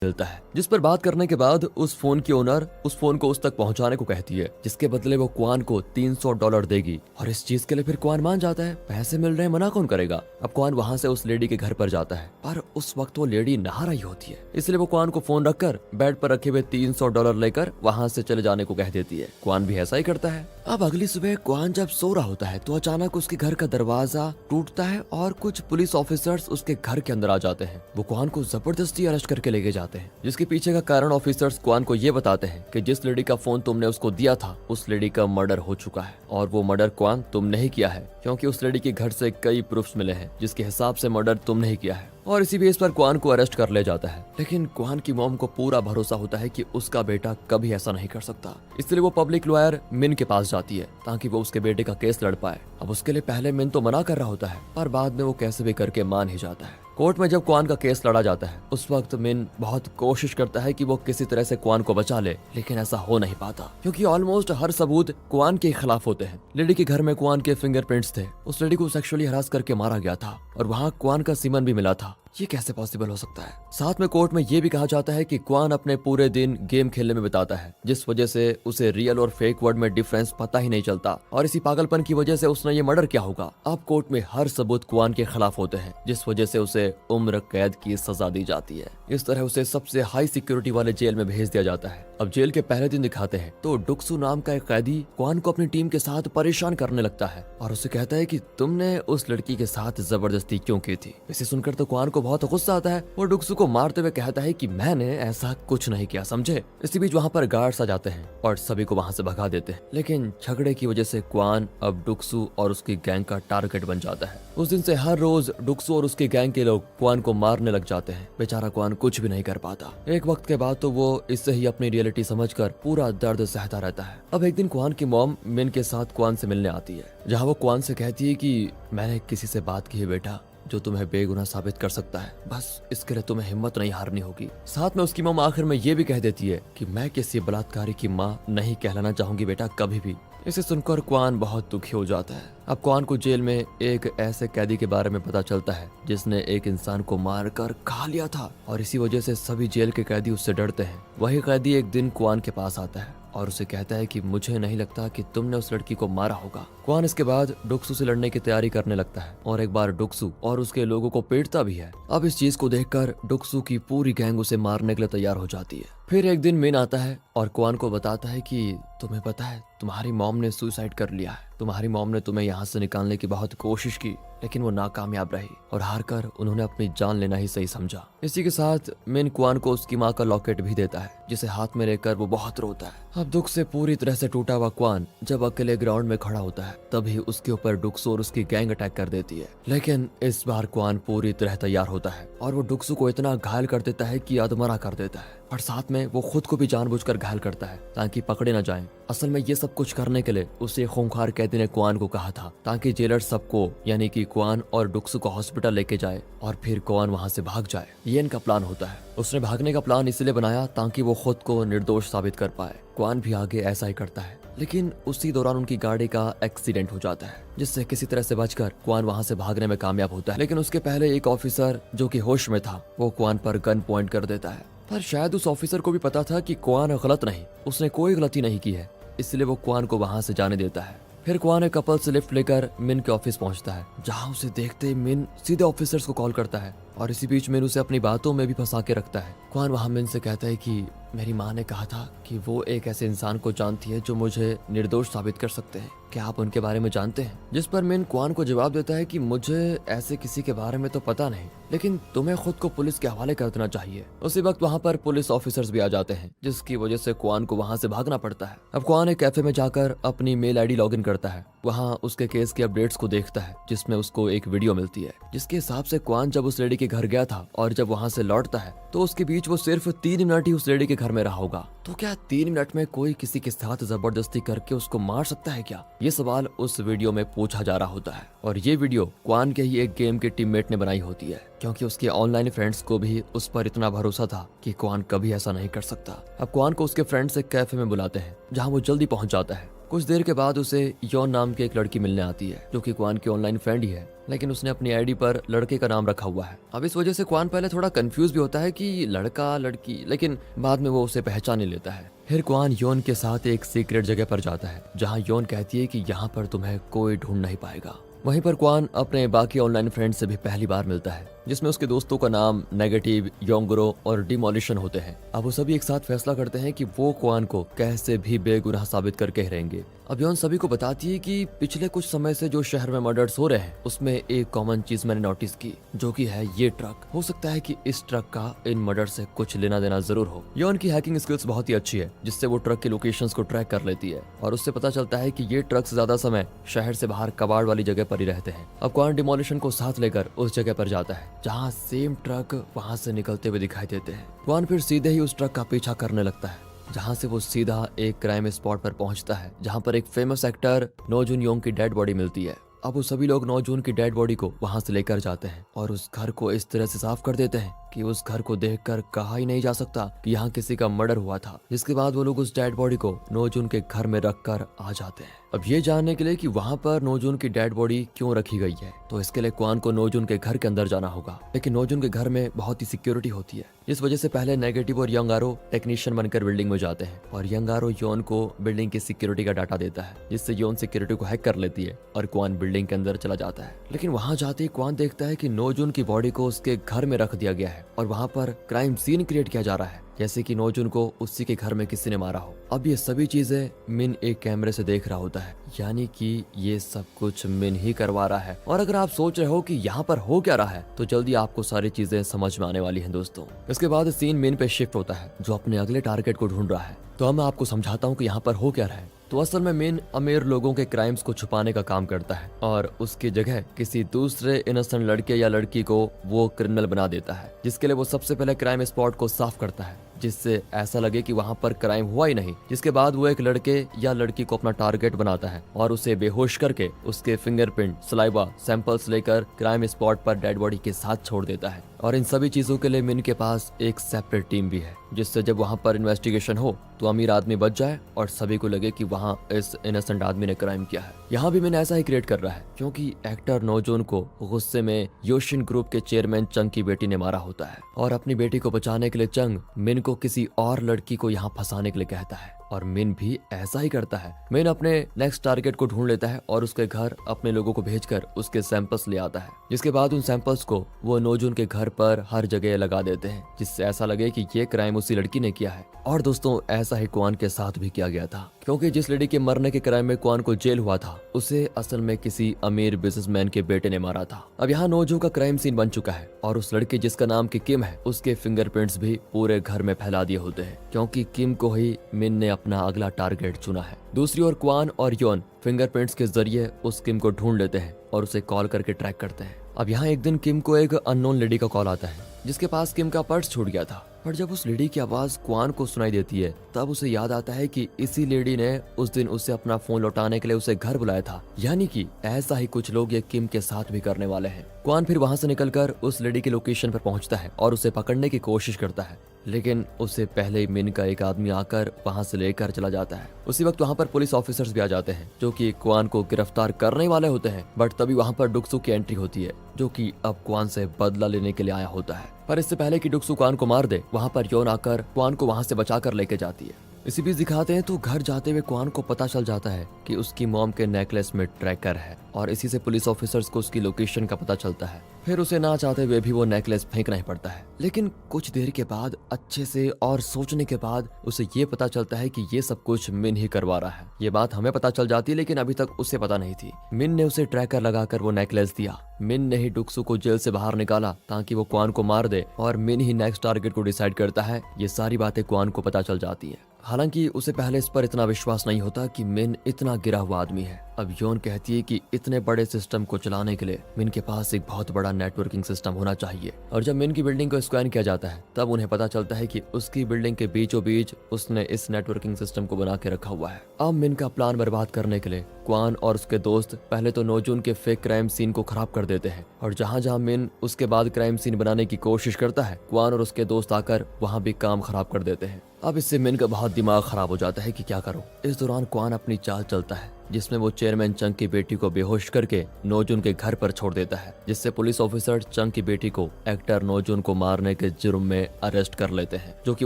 मिलता है, जिस पर बात करने के बाद उस फोन की ओनर उस फोन को उस तक पहुंचाने को कहती है, जिसके बदले वो क्वान को $300 देगी। और इस चीज के लिए फिर क्वान मान जाता है, पैसे मिल रहे हैं, मना कौन करेगा। अब क्वान वहां से उस लेडी के घर पर जाता है, पर उस वक्त वो लेडी नहा रही होती है, इसलिए वो क्वान को फोन रखकर बेड पर रखे हुए $300 लेकर वहां से चले जाने को कह देती है। क्वान भी ऐसा ही करता है। अब अगली सुबह क्वान जब सो रहा होता है तो अचानक उसके घर का दरवाजा टूटता है और कुछ पुलिस ऑफिसर्स उसके घर के अंदर आ जाते हैं। वो क्वान को जबरदस्ती अरेस्ट करके लेके जाते हैं, जिसके पीछे का कारण ऑफिसर्स क्वान को ये बताते हैं कि जिस लेडी का फोन तुमने उसको दिया था उस लेडी का मर्डर हो चुका है, और वो मर्डर क्वान तुमने ही किया है, क्योंकि उस लेडी के घर से कई प्रूफ्स मिले हैं जिसके हिसाब से मर्डर तुमने ही किया है। और इसी बेस पर क्वान को अरेस्ट कर ले जाता है। लेकिन क्वान की मॉम को पूरा भरोसा होता है कि उसका बेटा कभी ऐसा नहीं कर सकता, इसलिए वो पब्लिक लॉयर मिन के पास जाती है ताकि वो उसके बेटे का केस लड़ पाए। अब उसके लिए पहले मिन तो मना कर रहा होता है, पर बाद में वो कैसे भी करके मान ही जाता है। कोर्ट में जब क्वान का केस लड़ा जाता है उस वक्त मिन बहुत कोशिश करता है कि वो किसी तरह से क्वान को बचा ले, लेकिन ऐसा हो नहीं पाता क्योंकि ऑलमोस्ट हर सबूत क्वान के खिलाफ होते हैं। लेडी के घर में क्वान के फिंगरप्रिंट्स थे, उस लेडी को सेक्सुअली हरास करके मारा गया था और वहाँ क्वान का सीमन भी मिला था। ये कैसे पॉसिबल हो सकता है। साथ में कोर्ट में ये भी कहा जाता है कि क्वान अपने पूरे दिन गेम खेलने में बिताता है, जिस वजह से उसे रियल और फेक वर्ड में डिफरेंस पता ही नहीं चलता, और इसी पागलपन की वजह से उसने ये मर्डर किया होगा। अब कोर्ट में हर सबूत क्वान के खिलाफ होते हैं, जिस वजह से उसे उम्र कैद की सजा दी जाती है। इस तरह उसे सबसे हाई सिक्योरिटी वाले जेल में भेज दिया जाता है। अब जेल के पहले दिन दिखाते हैं तो डुक्सू नाम का एक कैदी क्वान को अपनी टीम के साथ परेशान करने लगता है और उसे कहता है कि तुमने उस लड़की के साथ जबरदस्ती क्यों की थी। इसे सुनकर तो क्वान को बहुत गुस्सा आता है। वो डुक्सू को मारते हुए कहता है कि मैंने ऐसा कुछ नहीं किया, समझे। इसी बीच वहाँ पर गार्ड्स आ जाते हैं और सभी को वहाँ से भगा देते हैं, लेकिन झगड़े की वजह से क्वान अब डुक्सू और उसकी गैंग का टारगेट बन जाता है। उस दिन से हर रोज डुक्सू और उसकी गैंग के लोग क्वान को मारने लग जाते हैं। बेचारा क्वान कुछ भी नहीं कर पाता। एक वक्त के बाद तो वो इससे ही अपनी रियलिटी समझकर पूरा दर्द सहता रहता है। अब एक दिन क्वान की मॉम मिन के साथ क्वान से मिलने आती है, जहाँ वो क्वान से कहती है कि मैंने किसी से बात की है बेटा जो तुम्हें बेगुनाह साबित कर सकता है, बस इसके लिए तुम्हें हिम्मत नहीं हारनी होगी। साथ में उसकी मॉम आखिर में ये भी कह देती है कि मैं किसी बलात्कारी की माँ नहीं कहलाना चाहूंगी बेटा, कभी भी। इसे सुनकर क्वान बहुत दुखी हो जाता है। अब क्वान को जेल में एक ऐसे कैदी के बारे में पता चलता है जिसने एक इंसान को मारकर खा लिया था, और इसी वजह से सभी जेल के कैदी उससे डरते हैं। वही कैदी एक दिन क्वान के पास आता है और उसे कहता है कि मुझे नहीं लगता कि तुमने उस लड़की को मारा होगा। क्वान इसके बाद डुक्सू से लड़ने की तैयारी करने लगता है और एक बार डुक्सू और उसके लोगों को पीटता भी है। अब इस चीज को देखकर डुक्सू की पूरी गैंग उसे मारने के लिए तैयार हो जाती है। फिर एक दिन मिन आता है और क्वान को बताता है कि तुम्हें पता है तुम्हारी मॉम ने सुसाइड कर लिया है। तुम्हारी मॉम ने तुम्हें यहाँ से निकालने की बहुत कोशिश की, लेकिन वो नाकामयाब रही और हारकर उन्होंने अपनी जान लेना ही सही समझा। इसी के साथ मिन क्वान को उसकी माँ का लॉकेट भी देता है, जिसे हाथ में लेकर वो बहुत रोता है। अब दुख से पूरी तरह से टूटा हुआ क्वान जब अकेले ग्राउंड में खड़ा होता है, तभी उसके ऊपर डुक्सू और उसकी गैंग अटैक कर देती है। लेकिन इस बार क्वान पूरी तरह तैयार होता है और वो डुक्सू को इतना घायल कर देता है कि अधमरा कर देता है, और साथ में वो खुद को भी जानबूझकर घायल करता है ताकि पकड़े न जाएं। असल में ये सब कुछ करने के लिए उसे खूंखार कैदी ने क्वान को कहा था ताकि जेलर सबको यानी कि क्वान और डुक्सू को हॉस्पिटल लेके जाए और फिर क्वान वहाँ से भाग जाए। ये इनका प्लान होता है। उसने भागने का प्लान इसलिए बनाया ताकि वो खुद को निर्दोष साबित कर पाए। क्वान भी आगे ऐसा ही करता है, लेकिन उसी दौरान उनकी गाड़ी का एक्सीडेंट हो जाता है, जिससे किसी तरह से बचकर क्वान वहाँ से भागने में कामयाब होता है। लेकिन उसके पहले एक ऑफिसर जो कि होश में था वो क्वान पर गन पॉइंट कर देता है, पर शायद उस ऑफिसर को भी पता था कि क्वान गलत नहीं, उसने कोई गलती नहीं की है, इसलिए वो क्वान को वहाँ से जाने देता है। फिर क्वान एक कपल से लिफ्ट लेकर मिन के ऑफिस पहुंचता है, जहां उसे देखते ही मिन सीधे ऑफिसर्स को कॉल करता है और इसी बीच मिन उसे अपनी बातों में भी फंसा के रखता है। क्वान वहां मिन से कहता है कि मेरी माँ ने कहा था कि वो एक ऐसे इंसान को जानती है जो मुझे निर्दोष साबित कर सकते हैं, क्या आप उनके बारे में जानते हैं? जिस पर मिन क्वान को जवाब देता है कि मुझे ऐसे किसी के बारे में तो पता नहीं, लेकिन तुम्हें खुद को पुलिस के हवाले कर देना चाहिए। उसी वक्त वहाँ पर पुलिस ऑफिसर्स भी आ जाते हैं, जिसकी वजह से क्वान को वहाँ से भागना पड़ता है। अब क्वान एक कैफे में जाकर अपनी मेल आईडी लॉगिन करता है, वहाँ उसके केस के अपडेट्स को देखता है, जिसमें उसको एक वीडियो मिलती है जिसके हिसाब से क्वान जब उस लेडी के घर गया था और जब वहाँ से लौटता है तो उसके बीच वो सिर्फ 3 मिनट ही उस लेडी के घर में रहा होगा। तो क्या 3 मिनट में कोई किसी के साथ जबरदस्ती करके उसको मार सकता है क्या? ये सवाल उस वीडियो में पूछा जा रहा होता है, और ये वीडियो क्वान के ही एक गेम के टीममेट ने बनाई होती है, क्योंकि उसके ऑनलाइन फ्रेंड्स को भी उस पर इतना भरोसा था कि क्वान कभी ऐसा नहीं कर सकता। अब क्वान को उसके फ्रेंड्स एक कैफे में बुलाते हैं, जहाँ वो जल्दी पहुंच जाता है कुछ देर के बाद उसे योन नाम की एक लड़की मिलने आती है जो कि क्वान की ऑनलाइन फ्रेंड ही है, लेकिन उसने अपनी आईडी पर लड़के का नाम रखा हुआ है। अब इस वजह से क्वान पहले थोड़ा कंफ्यूज भी होता है कि लड़का लड़की, लेकिन बाद में वो उसे पहचान ही लेता है। फिर क्वान योन के साथ एक सीक्रेट जगह पर जाता है जहाँ योन कहती है कि यहाँ पर तुम्हें कोई ढूंढ नहीं पाएगा। वहीं पर क्वान अपने बाकी ऑनलाइन फ्रेंड से भी पहली बार मिलता है, जिसमें उसके दोस्तों का नाम नेगेटिव, योंगरो और डिमोलिशन होते हैं। अब वो सभी एक साथ फैसला करते हैं कि वो क्वान को कैसे भी बेगुनाह साबित करके ही रहेंगे। अब योन सभी को बताती है कि पिछले कुछ समय से जो शहर में मर्डर्स हो रहे हैं उसमें एक कॉमन चीज मैंने नोटिस की, जो कि है ये ट्रक। हो सकता है कि इस ट्रक का इन मर्डर से कुछ लेना देना जरूर हो। योन की हैकिंग स्किल्स बहुत ही अच्छी है, जिससे वो ट्रक की लोकेशंस को ट्रैक कर लेती है और उससे पता चलता है कि ये ट्रक ज्यादा समय शहर से बाहर कबाड़ वाली जगह पर ही रहते हैं। अब क्वान डिमोलिशन को साथ लेकर उस जगह पर जाता है जहाँ सेम ट्रक वहाँ से निकलते हुए दिखाई देते हैं। क्वान फिर सीधे ही उस ट्रक का पीछा करने लगता है, जहाँ से वो सीधा एक क्राइम स्पॉट पर पहुंचता है जहाँ पर एक फेमस एक्टर नो जुन योंग की डेड बॉडी मिलती है। अब वो सभी लोग नो जून की डेड बॉडी को वहां से लेकर जाते हैं और उस घर को इस तरह से साफ कर देते हैं कि उस घर को देखकर कहा ही नहीं जा सकता कि यहाँ किसी का मर्डर हुआ था। जिसके बाद वो लोग उस डेड बॉडी को नोजून के घर में रखकर आ जाते हैं। अब ये जानने के लिए कि वहाँ पर नोजून की डेड बॉडी क्यों रखी गई है, तो इसके लिए क्वान को नोजून के घर के अंदर जाना होगा। लेकिन नोजून के घर में बहुत ही सिक्योरिटी होती है, इस वजह से पहले नेगेटिव और यंग आरो टेक्नीशियन बनकर बिल्डिंग में जाते हैं और यंग आरो योन को बिल्डिंग की सिक्योरिटी का डाटा देता है, जिससे योन सिक्योरिटी को हैक कर लेती है और क्वान बिल्डिंग के अंदर चला जाता है। लेकिन वहाँ जाते ही क्वान देखता है कि नोजून की बॉडी को उसके घर में रख दिया गया है और वहाँ पर क्राइम सीन क्रिएट किया जा रहा है, जैसे कि नोजून को उसी के घर में किसी ने मारा हो। अब ये सभी चीजें मिन एक कैमरे से देख रहा होता है, यानी कि ये सब कुछ मिन ही करवा रहा है। और अगर आप सोच रहे हो कि यहाँ पर हो क्या रहा है, तो जल्दी आपको सारी चीजें समझ में आने वाली हैं दोस्तों। इसके बाद सीन मिन पे शिफ्ट होता है, जो अपने अगले टारगेट को ढूंढ रहा है। तो अब मैं आपको समझाता हूँ कि यहाँ पर हो क्या रहा है। तो असल में मिन अमीर लोगों के क्राइम्स को छुपाने का काम करता है और उसकी जगह किसी दूसरे इनोसेंट लड़के या लड़की को वो क्रिमिनल बना देता है, जिसके लिए वो सबसे पहले क्राइम स्पॉट को साफ करता है, जिससे ऐसा लगे कि वहाँ पर क्राइम हुआ ही नहीं। जिसके बाद वो एक लड़के या लड़की को अपना टारगेट बनाता है और उसे बेहोश करके उसके फिंगरप्रिंट, सलाइवा सैंपल्स लेकर क्राइम स्पॉट पर डेड बॉडी के साथ छोड़ देता है। और इन सभी चीजों के लिए मिन के पास एक सेपरेट टीम भी है, जिससे जब वहाँ पर इन्वेस्टिगेशन हो तो अमीर आदमी बच जाए और सभी को लगे कि वहाँ इस इनोसेंट आदमी ने क्राइम किया है। यहाँ भी मिन ऐसा ही क्रिएट कर रहा है, क्योंकि एक्टर नोजून को गुस्से में योशिन ग्रुप के चेयरमैन चंग की बेटी ने मारा होता है और अपनी बेटी को बचाने के लिए चंग मिन को किसी और लड़की को यहाँ फंसाने के लिए कहता है और मिन भी ऐसा ही करता है। मिन अपने नेक्स्ट टारगेट को ढूंढ लेता है और उसके घर अपने लोगों को भेजकर उसके सैंपल्स ले आता है, जिसके बाद उन सैंपल्स को वो नोजून के घर पर हर जगह लगा देते हैं, जिससे ऐसा लगे कि ये क्राइम उसी लड़की ने किया है। और दोस्तों ऐसा ही क्वान के साथ भी किया गया था, क्योंकि जिस लड़की के मरने के क्राइम में क्वान को जेल हुआ था, उसे असल में किसी अमीर बिजनेसमैन के बेटे ने मारा था। अब यहाँ नोजू का क्राइम सीन बन चुका है और उस लड़के जिसका नाम की किम है, उसके फिंगरप्रिंट्स भी पूरे घर में फैला दिए होते हैं, क्योंकि किम को ही मिन ने अपना अगला टारगेट चुना है। दूसरी ओर क्वान और योन फिंगरप्रिंट्स के जरिए उस किम को ढूंढ लेते हैं और उसे कॉल करके ट्रैक करते हैं। अब यहाँ एक दिन किम को एक अननोन लेडी का कॉल आता है, जिसके पास किम का पर्स छूट गया था। पर जब उस लेडी की आवाज क्वान को सुनाई देती है, तब उसे याद आता है कि इसी लेडी ने उस दिन उसे अपना फोन लौटाने के लिए उसे घर बुलाया था, यानी कि ऐसा ही कुछ लोग ये किम के साथ भी करने वाले हैं। क्वान फिर वहां से निकलकर उस लेडी की लोकेशन पर पहुंचता है और उसे पकड़ने की कोशिश करता है, लेकिन उससे पहले ही मिन का एक आदमी आकर वहां से लेकर चला जाता है। उसी वक्त वहां पर पुलिस ऑफिसर्स भी आ जाते हैं, जो कि क्वान को गिरफ्तार करने वाले होते हैं। बट तभी वहां पर डुक्सू की एंट्री होती है, जो कि अब क्वान से बदला लेने के लिए आया होता है। पर इससे पहले कि डुक्सू क्वान को मार दे, वहां पर योन आकर क्वान को वहां से बचाकर लेके जाती है। इसी बीच दिखाते हैं तो घर जाते हुए क्वान को पता चल जाता है कि उसकी मॉम के नेकलेस में ट्रैकर है और इसी से पुलिस ऑफिसर्स को उसकी लोकेशन का पता चलता है। फिर उसे ना चाहते हुए भी वो नेकलेस फेंकना ही पड़ता है। लेकिन कुछ देर के बाद अच्छे से और सोचने के बाद उसे ये पता चलता है कि ये सब कुछ मिन ही करवा रहा है। ये बात हमें पता चल जाती है, लेकिन अभी तक उसे पता नहीं थी। मिन ने उसे ट्रैकर लगाकर वो नेकलेस दिया। मिन ने ही डुक्सू को जेल से बाहर निकाला ताकि वो क्वान को मार दे और मिन ही नेक्स्ट टारगेट को डिसाइड करता है। ये सारी बातें क्वान को पता चल जाती है। हालांकि उसे पहले इस पर इतना विश्वास नहीं होता कि मिन इतना गिरा हुआ आदमी है। अब योन कहती है कि इतने बड़े सिस्टम को चलाने के लिए मिन के पास एक बहुत बड़ा अच्छा नेटवर्किंग सिस्टम होना चाहिए। और जब मिन की बिल्डिंग को स्कैन किया जाता है तब उन्हें पता चलता है कि उसकी बिल्डिंग के बीचों बीच उसने इस नेटवर्किंग सिस्टम को बना के रखा हुआ है। अब मिन का प्लान बर्बाद करने के लिए क्वान और उसके दोस्त पहले तो नोजुन के फेक क्राइम सीन को खराब कर देते हैं, और जहां जहां मिन उसके बाद क्राइम सीन बनाने की कोशिश करता है, क्वान और उसके दोस्त आकर वहां भी काम खराब कर देते हैं। अब इससे मिन का बहुत दिमाग खराब हो जाता है कि क्या करो। इस दौरान क्वान अपनी चाल चलता है जिसमें वो चेयरमैन चंग की बेटी को बेहोश करके नोजुन के घर पर छोड़ देता है, जिससे पुलिस ऑफिसर चंग की बेटी को एक्टर नोजुन को मारने के जुर्म में अरेस्ट कर लेते हैं, जो कि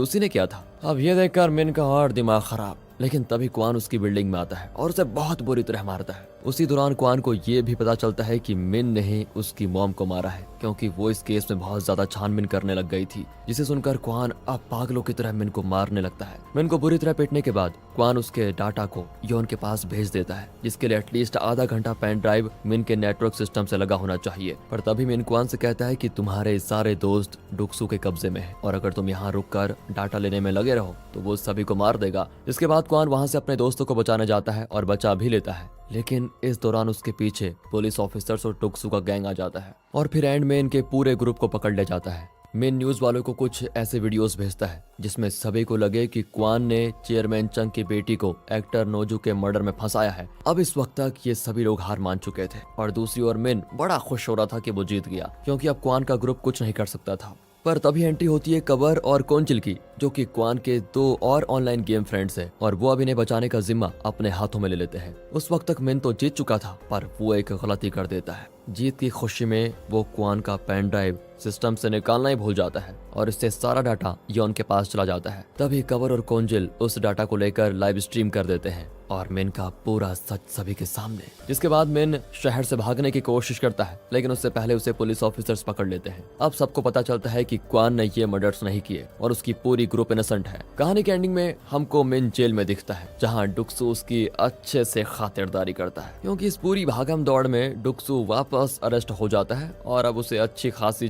उसी ने किया था। अब ये देखकर मिन का और दिमाग खराब, लेकिन तभी क्वान उसकी बिल्डिंग में आता है और उसे बहुत बुरी तरह मारता है। उसी दौरान क्वान को ये भी पता चलता है कि मिन ने ही उसकी मॉम को मारा है, क्योंकि वो इस केस में बहुत ज्यादा छानबीन करने लग गई थी, जिसे सुनकर क्वान अब पागलों की तरह मिन को मारने लगता है। मिन को बुरी तरह पीटने के बाद क्वान उसके डाटा को योन के पास भेज देता है, जिसके लिए एटलीस्ट आधा घंटा पेन ड्राइव मिन के नेटवर्क सिस्टम से लगा होना चाहिए। पर तभी मिन क्वान से कहता है कि तुम्हारे सारे दोस्त डुक्सू के कब्जे में है, और अगर तुम यहाँ रुक कर डाटा लेने में लगे रहो तो वो सभी को मार देगा। इसके बाद क्वान वहाँ से अपने दोस्तों को बचाने जाता है और बचा भी लेता है, लेकिन इस दौरान उसके पीछे पुलिस ऑफिसर्स और डुक्सू का गैंग आ जाता है और फिर एंड में इनके पूरे ग्रुप को पकड़ ले जाता है। मिन न्यूज वालों को कुछ ऐसे वीडियोस भेजता है जिसमें सभी को लगे कि क्वान ने चेयरमैन चंग की बेटी को एक्टर नोजू के मर्डर में फंसाया है। अब इस वक्त तक ये सभी लोग हार मान चुके थे और दूसरी ओर मिन बड़ा खुश हो रहा था कि वो जीत गया, क्योंकि अब क्वान का ग्रुप कुछ नहीं कर सकता था। पर तभी एंट्री होती है कबर और कोंचिल की, जो कि क्वान के 2 और ऑनलाइन गेम फ्रेंड्स हैं, और वो अब इन्हें बचाने का जिम्मा अपने हाथों में ले लेते हैं। उस वक्त तक मिन तो जीत चुका था, पर वो एक गलती कर देता है। जीत की खुशी में वो क्वान का पेन ड्राइव सिस्टम से निकालना ही भूल जाता है और इससे सारा डाटा योन के पास चला जाता है। तभी कवर और कोंजिल उस डाटा को लेकर लाइव स्ट्रीम कर देते हैं और मिन का पूरा सच सभी के सामने, जिसके बाद मिन शहर से भागने की कोशिश करता है, लेकिन उससे पहले उसे पुलिस ऑफिसर्स पकड़ लेते हैं। अब सबको पता चलता है कि क्वान ने ये मर्डर्स नहीं किए और उसकी पूरी ग्रुप इनोसेंट है। कहानी के एंडिंग में हमको मिन जेल में दिखता है, जहाँ डुक्सू उसकी अच्छे से खातिरदारी करता है, क्योंकि इस पूरी भागम दौड़ में डुक्सू वापस अरेस्ट हो जाता है और अब उसे अच्छी खासी